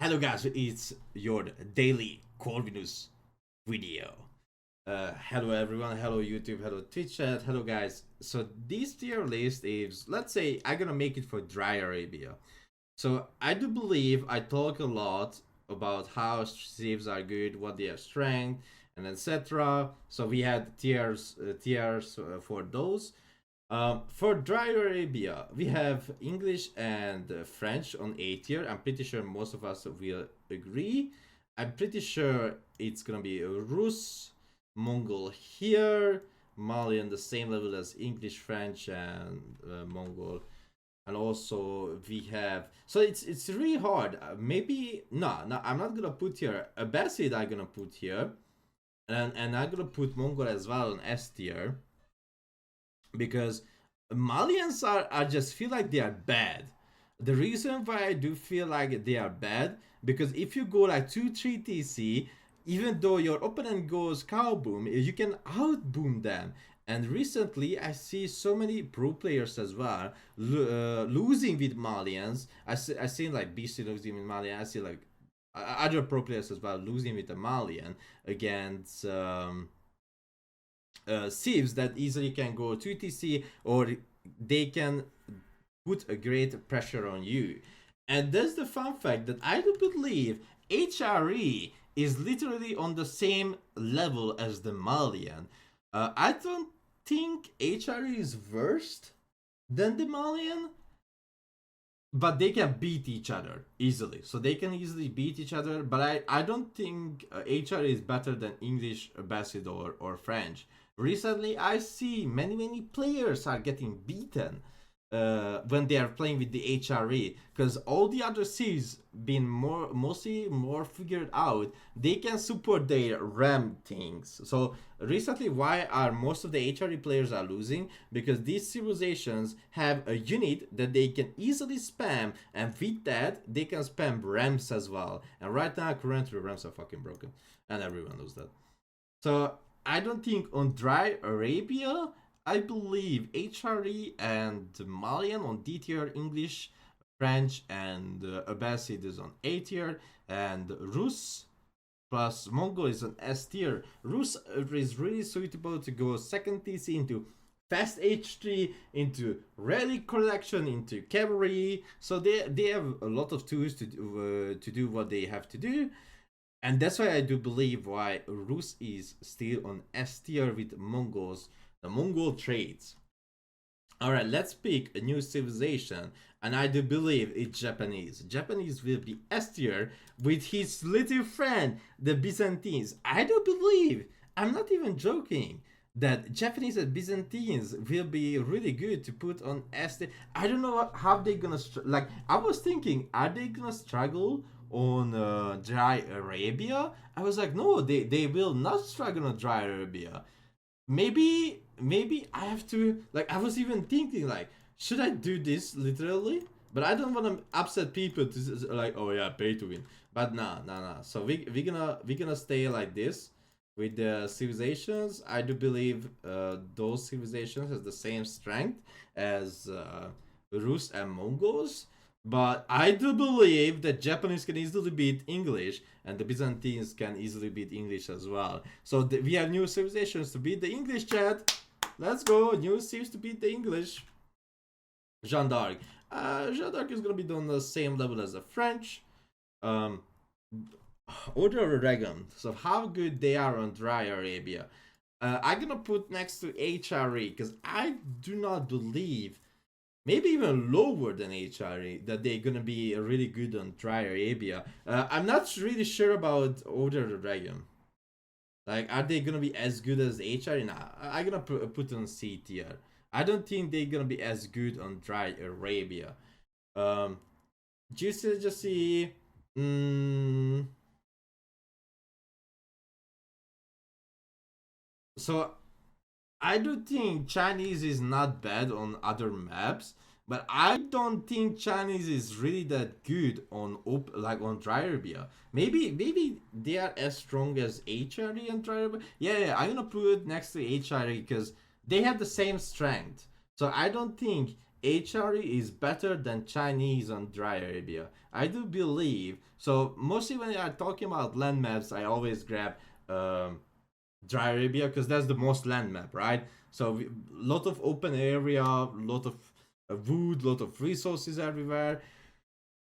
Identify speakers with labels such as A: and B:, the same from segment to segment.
A: Hello guys, it's your daily Corvinus video. Hello everyone, hello YouTube, hello Twitch chat, hello guys. So this tier list is, let's say I'm gonna make it for Dry Arabia. So I do believe I talk a lot about how civs are good, what they have strength, and etc. So we had tiers for those. For Dry Arabia, we have English and French on A tier. I'm pretty sure most of us will agree. I'm pretty sure it's gonna be Rus, Mongol here, Mali on the same level as English, French, and Mongol. And also we have, so it's really hard. Maybe no, I'm not gonna put here Abbasid. I'm gonna put here, and I'm gonna put Mongol as well on S tier. Because Malians are just feel like they are bad. The reason why I do feel like they are bad, because if you go like 2-3 TC, even though your opponent goes cow boom, you can outboom them. And recently I see so many pro players as well losing with Malians. I seen like BC losing with Malian. I see like other pro players as well losing with a Malian against civs that easily can go 2TC, or they can put a great pressure on you. And that's the fun fact that I do believe HRE is literally on the same level as the Malian. I don't think HRE is worse than the Malian, but they can beat each other easily. So they can easily beat each other, but I don't think HRE is better than English, Abbasid, or French. Recently, I see many players are getting beaten when they are playing with the HRE, because all the other C's been mostly more figured out. They can support their RAM things. So recently, why are most of the HRE players are losing? Because these civilizations have a unit that they can easily spam, and with that they can spam RAMs as well. And right now, currently RAMs are fucking broken, and everyone knows that. So I don't think on Dry Arabia, I believe HRE and Malian on D tier, English, French, and Abbasid is on A tier, and Rus plus Mongol is on S tier. Rus is really suitable to go second TC into fast H3, into relic collection, into cavalry. So they have a lot of tools to do what they have to do. And that's why I do believe why Rus is still on S tier with Mongols, the Mongol traits. Alright, let's pick a new civilization, and I do believe it's Japanese. Japanese will be S tier with his little friend, the Byzantines. I do believe, I'm not even joking, that Japanese and Byzantines will be really good to put on S tier. I don't know how they're gonna, like, I was thinking, are they gonna struggle on Dry Arabia? I was like, no, they will not struggle on Dry Arabia. Maybe I have to, like, I was even thinking, like, should I do this literally? But I don't want to upset people to like, oh yeah, pay to win. But nah. So we're gonna stay like this with the civilizations. I do believe those civilizations has the same strength as Rus and Mongols. But I do believe that Japanese can easily beat English, and the Byzantines can easily beat English as well. So we have new civilizations to beat the English, chat. Let's go, new civs to beat the English. Jeanne d'Arc. Jeanne d'Arc is gonna be on the same level as the French. Order of Dragon. So how good they are on Dry Arabia. I'm gonna put next to HRE, because I do not believe, maybe even lower than HRE, that they're gonna be really good on Dry Arabia. I'm not really sure about Order of the Dragon. Like, are they gonna be as good as HRE? Nah, I'm gonna put on C tier. I don't think they're gonna be as good on Dry Arabia. Just see. So I do think Chinese is not bad on other maps, but I don't think Chinese is really that good on on Dry Arabia. Maybe they are as strong as HRE and Dry Arabia. Yeah, I'm gonna put it next to HRE because they have the same strength. So I don't think HRE is better than Chinese on Dry Arabia. I do believe. So mostly when I'm talking about land maps, I always grab Dry Arabia because that's the most land map, right? So lot of open area, lot of wood, lot of resources everywhere.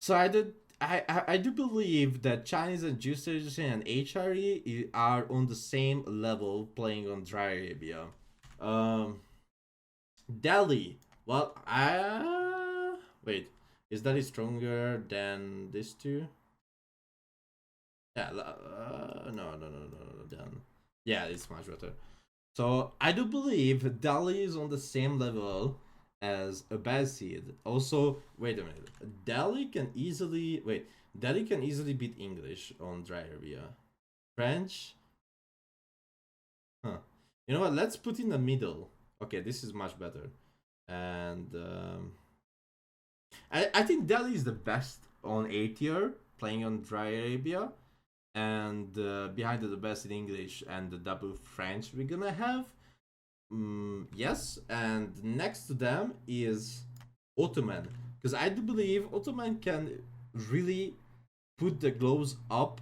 A: So I do believe that Chinese and Juice and HRE are on the same level playing on Dry Arabia. Um, Delhi. Well, I wait. Is Delhi stronger than these two? Yeah. No. Then yeah, it's much better. So I do believe Delhi is on the same level as Abbasid. Also, wait a minute. Delhi can easily beat English on Dry Area. French? Huh. You know what? Let's put in the middle. Okay, this is much better. And I think Delhi is the best on A tier, playing on Dry Arabia. And behind the best in English and the double French we're gonna have. Yes, and next to them is Ottoman, because I do believe Ottoman can really put the gloves up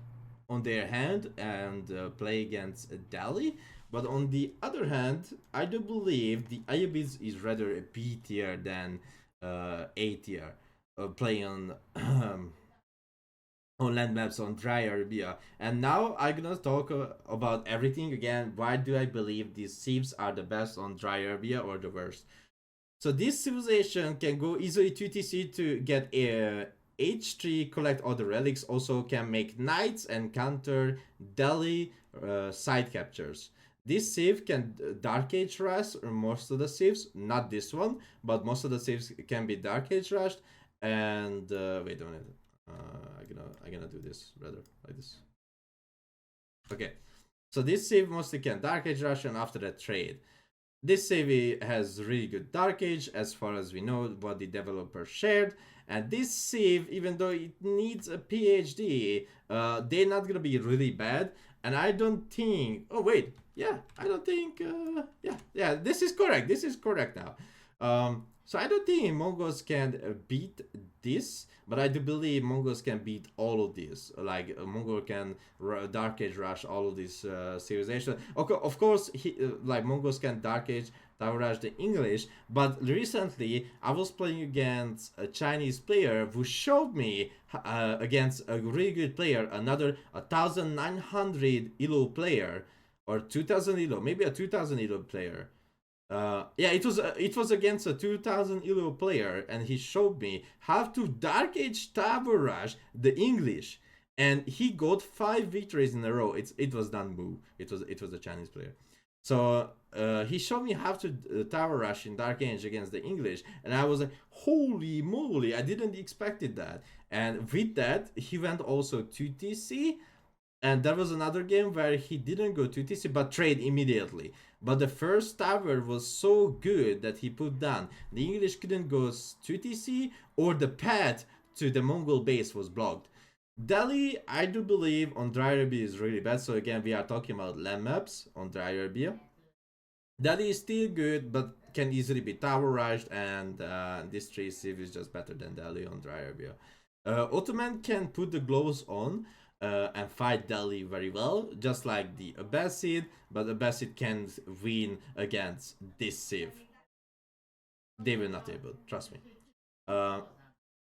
A: on their hand and play against Delhi. But on the other hand, I do believe the Ayubids is rather a B tier than A tier, playing on on land maps on Dry Arabia. And now I'm gonna talk about everything again. Why do I believe these civs are the best on Dry Arabia or the worst? So this civilization can go easily to TC to get a H3, collect other relics, also can make knights and counter Delhi side captures. This civ can Dark Age rush most of the civs, not this one, but most of the civs can be Dark Age rushed. And wait a minute. I'm gonna do this rather like this. Okay, so this save mostly can Dark Age rush and after that trade. This save has really good Dark Age as far as we know what the developer shared. And this save, even though it needs a PhD, they're not gonna be really bad. And I don't think. Oh wait, yeah, I don't think. Yeah, this is correct. This is correct now. So I don't think Mongols can beat this, but I do believe Mongols can beat all of this. Like Mongol can Dark Age rush all of this civilization. Okay, of course, like Mongols can Dark Age rush the English. But recently, I was playing against a Chinese player who showed me against a really good player, another 1,900 Elo player or 2,000 Elo, maybe a 2,000 Elo player. Yeah, it was against a 2000 Elo player, and he showed me how to Dark Age Tower Rush the English, and he got 5 victories in a row. It was done Mu. It was a Chinese player. So he showed me how to Tower Rush in Dark Age against the English, and I was like, holy moly! I didn't expected that. And with that, he went also to TC. And there was another game where he didn't go to TC but trade immediately. But the first tower was so good that he put down. The English couldn't go to TC or the path to the Mongol base was blocked. Delhi, I do believe on Dry Arabia is really bad. So again, we are talking about land maps on Dry Arabia. Delhi is still good, but can easily be tower rushed, and this 3 civ is just better than Delhi on Dry Arabia. Ottoman can put the gloves on, and fight Delhi very well, just like the Abbasid, but Abbasid can't win against this civ. They will not able, trust me.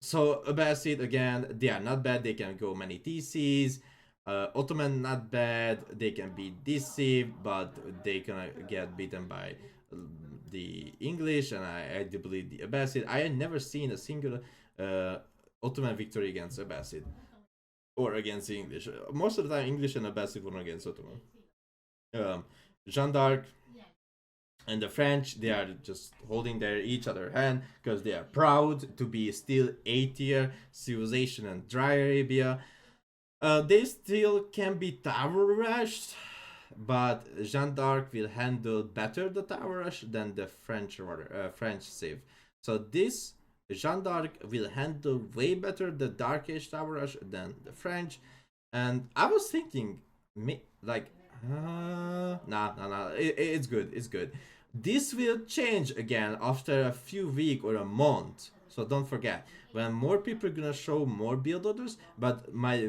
A: So Abbasid, again, they are not bad, they can go many TCs. Ottoman not bad, they can beat this civ, but they can get beaten by the English, and I do believe the Abbasid. I had never seen a single Ottoman victory against Abbasid. Or against the English. Most of the time, English and Abbasid won against Ottoman. Jeanne d'Arc and the French, they are just holding their each other hand because they are proud to be still A tier civilization and Dry Arabia. They still can be tower rushed, but Jeanne d'Arc will handle better the tower rush than the French civ. So this Jeanne d'Arc will handle way better the Dark Age Tower Rush than the French. And I was thinking, like, nah, it's good, it's good. This will change again after a few weeks or a month. So don't forget, when more people are gonna show more build orders. But the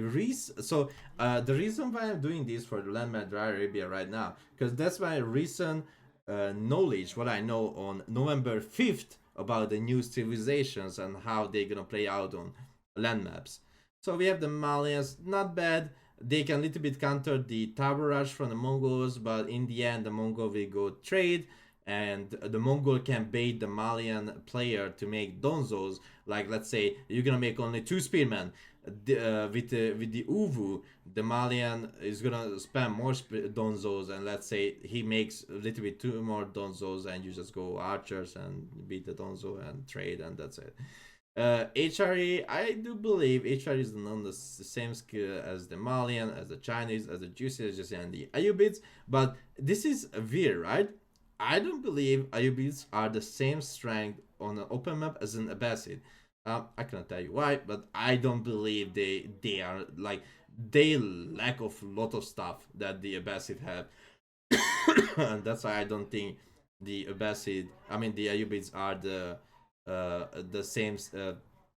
A: reason why I'm doing this for the Landmap Dry Arabia right now, because that's my recent knowledge, what I know on November 5th about the new civilizations and how they're gonna play out on land maps. So we have the Malians, not bad. They can a little bit counter the tower rush from the Mongols, but in the end, the Mongol will go trade, and the Mongol can bait the Malian player to make donzos. Like, let's say you're gonna make only 2 spearmen. With the Uvu, the Malian is gonna spam more donzos, and let's say he makes a little bit 2 more donzos, and you just go archers and beat the donzo and trade, and that's it. HRE, I do believe HRE is not the same skill as the Malian, as the Chinese, as the Juices, and the Ayubids, but this is weird, right? I don't believe Ayubids are the same strength on an open map as an Abbasid. I cannot tell you why, but I don't believe they are like, they lack of a lot of stuff that the Abbasid have. And that's why I don't think the Ayubids are the same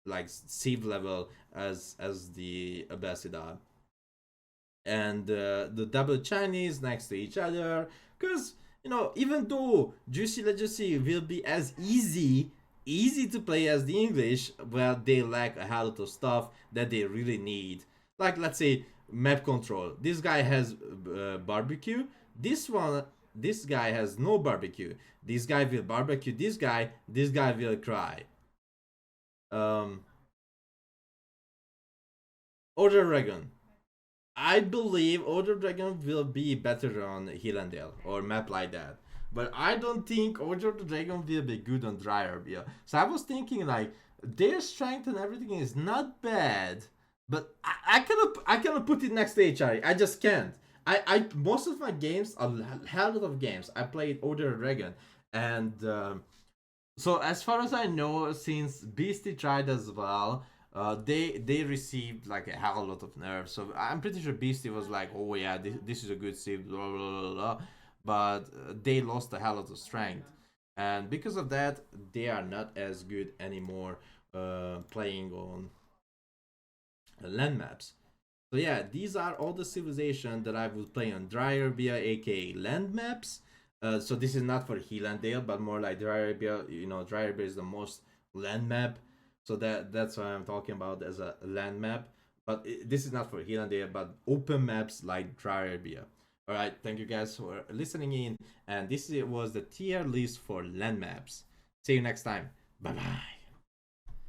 A: like Civ level as the Abbasid are. And the double Chinese next to each other, because even though Juicy Legacy will be as easy to play as the English, well, they lack a hell of stuff that they really need. Like, let's say map control. This guy has barbecue. This guy has no barbecue. This guy will barbecue this guy will cry. Order Dragon. I believe Order Dragon will be better on Hillandale or map like that. But I don't think Order Dragon will be good on Dry Arabia. So I was thinking like their strength and everything is not bad, but I cannot put it next to HRE. I just can't. I most of my games, a hell lot of games, I played Order Dragon, and so as far as I know, since Beastie tried as well, they received like a hell lot of nerfs. So I'm pretty sure Beastie was like, oh yeah, this is a good save, blah blah blah blah. But they lost a hell lot of strength, and because of that, they are not as good anymore playing on land maps. So yeah, these are all the civilizations that I will play on Dry Arabia, aka land maps. So this is not for Hillandale, but more like Dry Arabia. Dry Arabia is the most land map, so that's what I'm talking about as a land map. But this is not for Hillandale, but open maps like Dry Arabia. All right, thank you guys for listening in, and this was the tier list for land maps. See you next time. Bye bye.